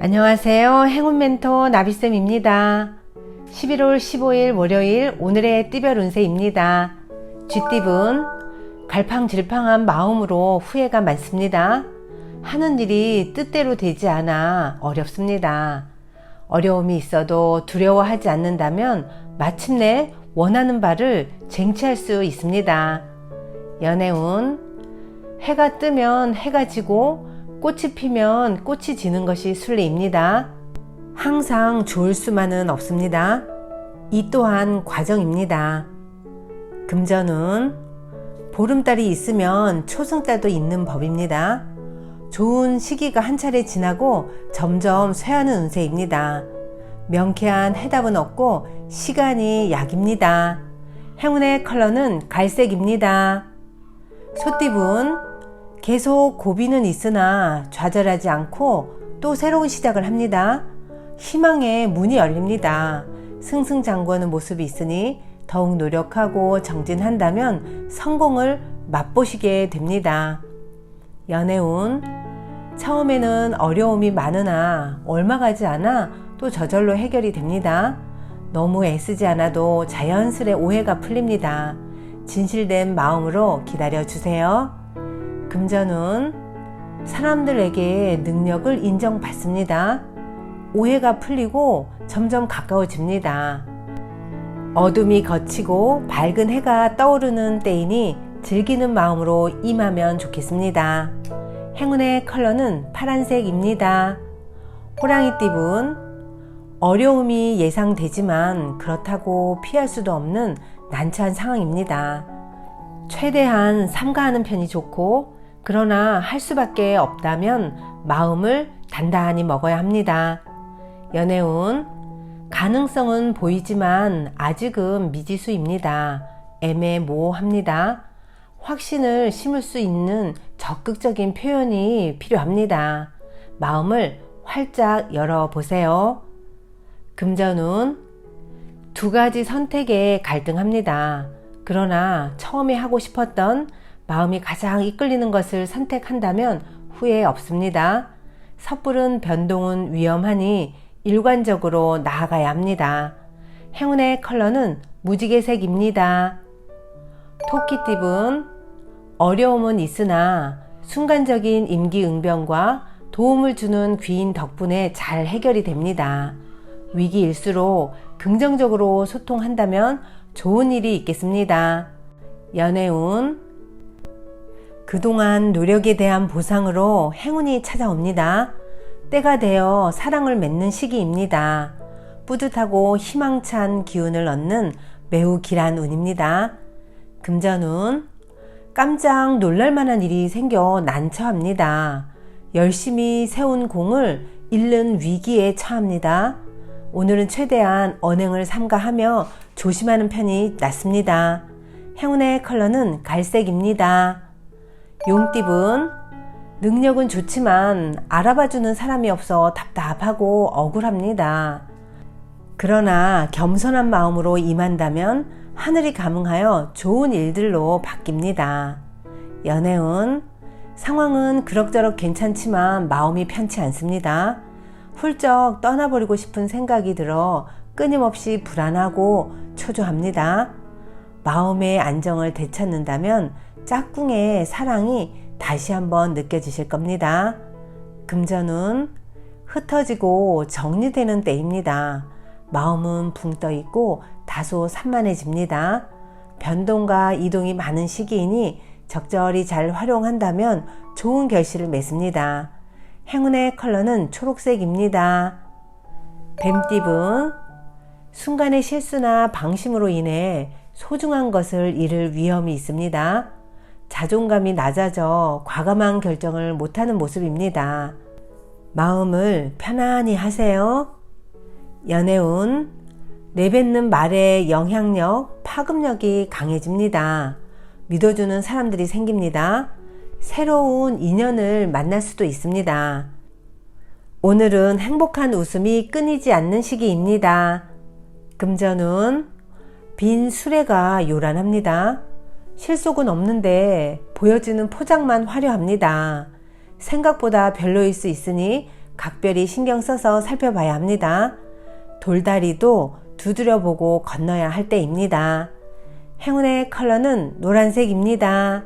안녕하세요. 행운 멘토 나비쌤입니다. 11월 15일 월요일 오늘의 띠별 운세입니다. 쥐띠분 갈팡질팡한 마음으로 후회가 많습니다. 하는 일이 뜻대로 되지 않아 어렵습니다. 어려움이 있어도 두려워하지 않는다면 마침내 원하는 바를 쟁취할 수 있습니다. 연애운 해가 뜨면 해가 지고 꽃이 피면 꽃이 지는 것이 순리입니다. 항상 좋을 수만은 없습니다. 이 또한 과정입니다. 금전운 보름달이 있으면 초승달도 있는 법입니다. 좋은 시기가 한 차례 지나고 점점 쇠하는 운세입니다. 명쾌한 해답은 없고 시간이 약입니다. 행운의 컬러는 갈색입니다. 소띠분 계속 고비는 있으나 좌절하지 않고 또 새로운 시작을 합니다. 희망의 문이 열립니다. 승승장구하는 모습이 있으니 더욱 노력하고 정진한다면 성공을 맛보시게 됩니다. 연애운 처음에는 어려움이 많으나 얼마 가지 않아 또 저절로 해결이 됩니다. 너무 애쓰지 않아도 자연스레 오해가 풀립니다. 진실된 마음으로 기다려주세요. 금전운 사람들에게 능력을 인정받습니다. 오해가 풀리고 점점 가까워집니다. 어둠이 걷히고 밝은 해가 떠오르는 때이니 즐기는 마음으로 임하면 좋겠습니다. 행운의 컬러는 파란색입니다. 호랑이띠분 어려움이 예상되지만 그렇다고 피할 수도 없는 난처한 상황입니다. 최대한 삼가하는 편이 좋고 그러나 할 수밖에 없다면 마음을 단단히 먹어야 합니다. 연애운 가능성은 보이지만 아직은 미지수입니다. 애매모호합니다. 확신을 심을 수 있는 적극적인 표현이 필요합니다. 마음을 활짝 열어보세요. 금전운 두 가지 선택에 갈등합니다. 그러나 처음에 하고 싶었던 마음이 가장 이끌리는 것을 선택한다면 후회 없습니다. 섣부른 변동은 위험하니 일관적으로 나아가야 합니다. 행운의 컬러는 무지개색입니다. 토끼띠분 어려움은 있으나 순간적인 임기응변과 도움을 주는 귀인 덕분에 잘 해결이 됩니다. 위기일수록 긍정적으로 소통한다면 좋은 일이 있겠습니다. 연애운 그동안 노력에 대한 보상으로 행운이 찾아옵니다. 때가 되어 사랑을 맺는 시기입니다. 뿌듯하고 희망찬 기운을 얻는 매우 길한 운입니다. 금전운 깜짝 놀랄만한 일이 생겨 난처합니다. 열심히 세운 공을 잃는 위기에 처합니다. 오늘은 최대한 언행을 삼가하며 조심하는 편이 낫습니다. 행운의 컬러는 갈색입니다. 용띠분 능력은 좋지만 알아봐주는 사람이 없어 답답하고 억울합니다. 그러나 겸손한 마음으로 임한다면 하늘이 감응하여 좋은 일들로 바뀝니다. 연애운 상황은 그럭저럭 괜찮지만 마음이 편치 않습니다. 훌쩍 떠나버리고 싶은 생각이 들어 끊임없이 불안하고 초조합니다. 마음의 안정을 되찾는다면 짝꿍의 사랑이 다시 한번 느껴지실 겁니다. 금전운 흩어지고 정리되는 때입니다. 마음은 붕 떠 있고 다소 산만해집니다. 변동과 이동이 많은 시기이니 적절히 잘 활용한다면 좋은 결실을 맺습니다. 행운의 컬러는 초록색입니다. 뱀띠분 순간의 실수나 방심으로 인해 소중한 것을 잃을 위험이 있습니다. 자존감이 낮아져 과감한 결정을 못하는 모습입니다. 마음을 편안히 하세요. 연애운 내뱉는 말의 영향력, 파급력이 강해집니다. 믿어주는 사람들이 생깁니다. 새로운 인연을 만날 수도 있습니다. 오늘은 행복한 웃음이 끊이지 않는 시기입니다. 금전운 빈 수레가 요란합니다. 실속은 없는데 보여지는 포장만 화려합니다. 생각보다 별로일 수 있으니 각별히 신경 써서 살펴봐야 합니다. 돌다리도 두드려보고 건너야 할 때입니다. 행운의 컬러는 노란색입니다.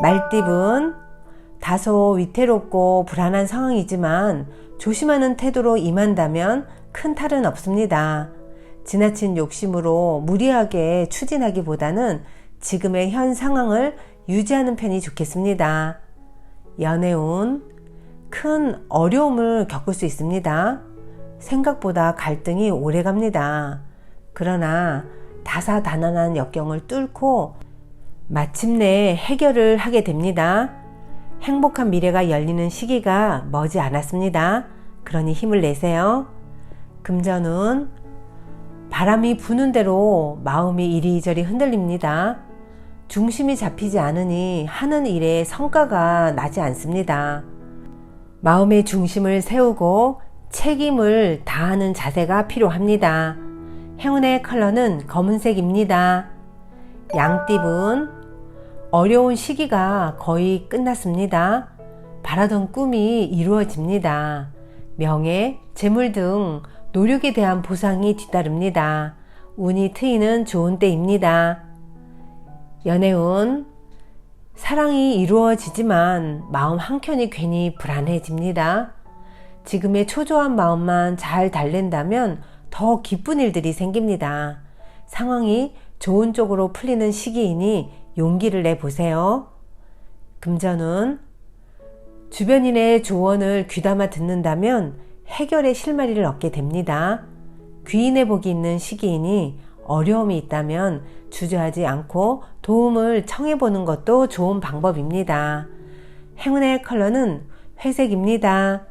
말띠분, 다소 위태롭고 불안한 상황이지만 조심하는 태도로 임한다면 큰 탈은 없습니다. 지나친 욕심으로 무리하게 추진하기보다는 지금의 현 상황을 유지하는 편이 좋겠습니다. 연애운, 큰 어려움을 겪을 수 있습니다. 생각보다 갈등이 오래 갑니다. 그러나 다사다난한 역경을 뚫고 마침내 해결을 하게 됩니다. 행복한 미래가 열리는 시기가 머지 않았습니다. 그러니 힘을 내세요. 금전운, 바람이 부는 대로 마음이 이리저리 흔들립니다. 중심이 잡히지 않으니 하는 일에 성과가 나지 않습니다. 마음의 중심을 세우고 책임을 다하는 자세가 필요합니다. 행운의 컬러는 검은색입니다. 양띠분, 어려운 시기가 거의 끝났습니다. 바라던 꿈이 이루어집니다. 명예, 재물 등 노력에 대한 보상이 뒤따릅니다. 운이 트이는 좋은 때입니다. 연애운, 사랑이 이루어지지만 마음 한켠이 괜히 불안해집니다. 지금의 초조한 마음만 잘 달랜다면 더 기쁜 일들이 생깁니다. 상황이 좋은 쪽으로 풀리는 시기이니 용기를 내보세요. 금전운, 주변인의 조언을 귀담아 듣는다면 해결의 실마리를 얻게 됩니다. 귀인의 복이 있는 시기이니 어려움이 있다면 주저하지 않고 도움을 청해보는 것도 좋은 방법입니다. 행운의 컬러는 회색입니다.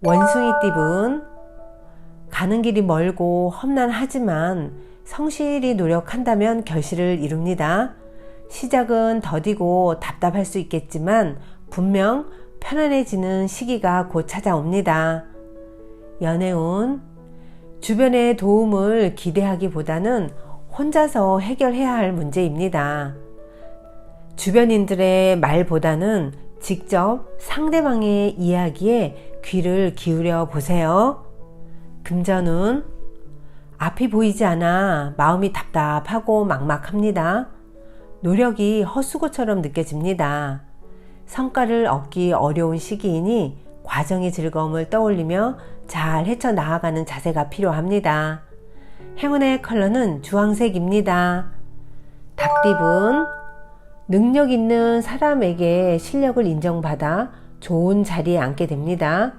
원숭이띠분, 가는 길이 멀고 험난하지만 성실히 노력한다면 결실을 이룹니다. 시작은 더디고 답답할 수 있겠지만 분명 편안해지는 시기가 곧 찾아옵니다. 연애운, 주변의 도움을 기대하기보다는 혼자서 해결해야 할 문제입니다. 주변인들의 말보다는 직접 상대방의 이야기에 귀를 기울여 보세요. 금전운, 앞이 보이지 않아 마음이 답답하고 막막합니다. 노력이 헛수고처럼 느껴집니다. 성과를 얻기 어려운 시기이니 과정의 즐거움을 떠올리며 잘 헤쳐나가는 자세가 필요합니다. 행운의 컬러는 주황색입니다. 닭띠분, 능력 있는 사람에게 실력을 인정받아 좋은 자리에 앉게 됩니다.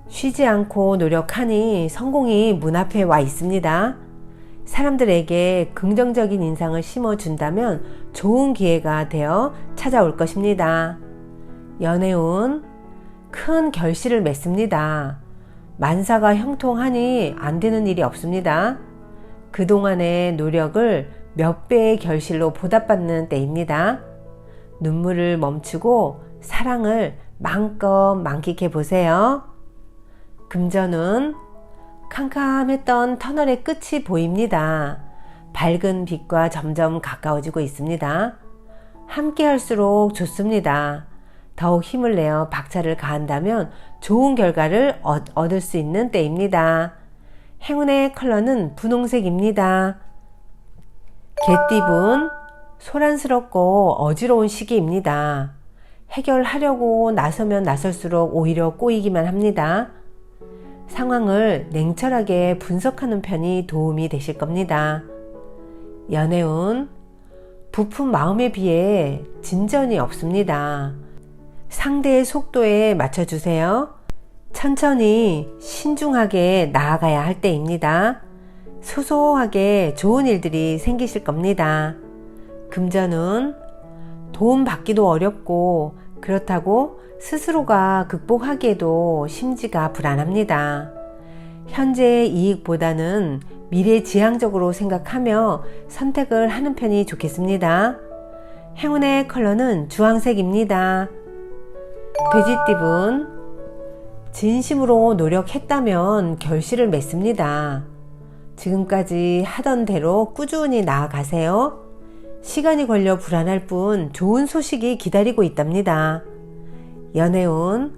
쉬지 않고 노력하니 성공이 문 앞에 와 있습니다. 사람들에게 긍정적인 인상을 심어준다면 좋은 기회가 되어 찾아올 것입니다. 연애운, 큰 결실을 맺습니다. 만사가 형통하니 안 되는 일이 없습니다. 그동안의 노력을 몇 배의 결실로 보답받는 때입니다. 눈물을 멈추고 사랑을 마음껏 만끽해 보세요. 금전운, 캄캄했던 터널의 끝이 보입니다. 밝은 빛과 점점 가까워지고 있습니다. 함께 할수록 좋습니다. 더욱 힘을 내어 박차를 가한다면 좋은 결과를 얻을 수 있는 때입니다. 행운의 컬러는 분홍색입니다. 개띠분, 소란스럽고 어지러운 시기입니다. 해결하려고 나서면 나설수록 오히려 꼬이기만 합니다. 상황을 냉철하게 분석하는 편이 도움이 되실 겁니다. 연애운, 부푼 마음에 비해 진전이 없습니다. 상대의 속도에 맞춰주세요. 천천히 신중하게 나아가야 할 때입니다. 소소하게 좋은 일들이 생기실 겁니다. 금전운, 도움 받기도 어렵고 그렇다고 스스로가 극복하기에도 심지가 불안합니다. 현재의 이익보다는 미래지향적으로 생각하며 선택을 하는 편이 좋겠습니다. 행운의 컬러는 주황색입니다. 돼지띠분, 진심으로 노력했다면 결실을 맺습니다. 지금까지 하던 대로 꾸준히 나아가세요. 시간이 걸려 불안할 뿐 좋은 소식이 기다리고 있답니다. 연애운,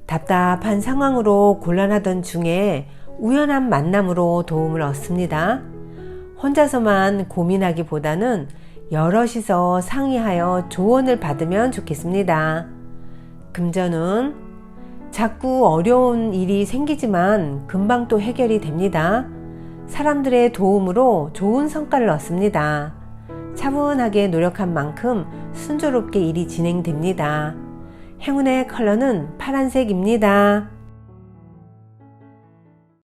답답한 상황으로 곤란하던 중에 우연한 만남으로 도움을 얻습니다. 혼자서만 고민하기보다는 여럿이서 상의하여 조언을 받으면 좋겠습니다. 금전운, 자꾸 어려운 일이 생기지만 금방 또 해결이 됩니다. 사람들의 도움으로 좋은 성과를 얻습니다. 차분하게 노력한 만큼 순조롭게 일이 진행됩니다. 행운의 컬러는 파란색입니다.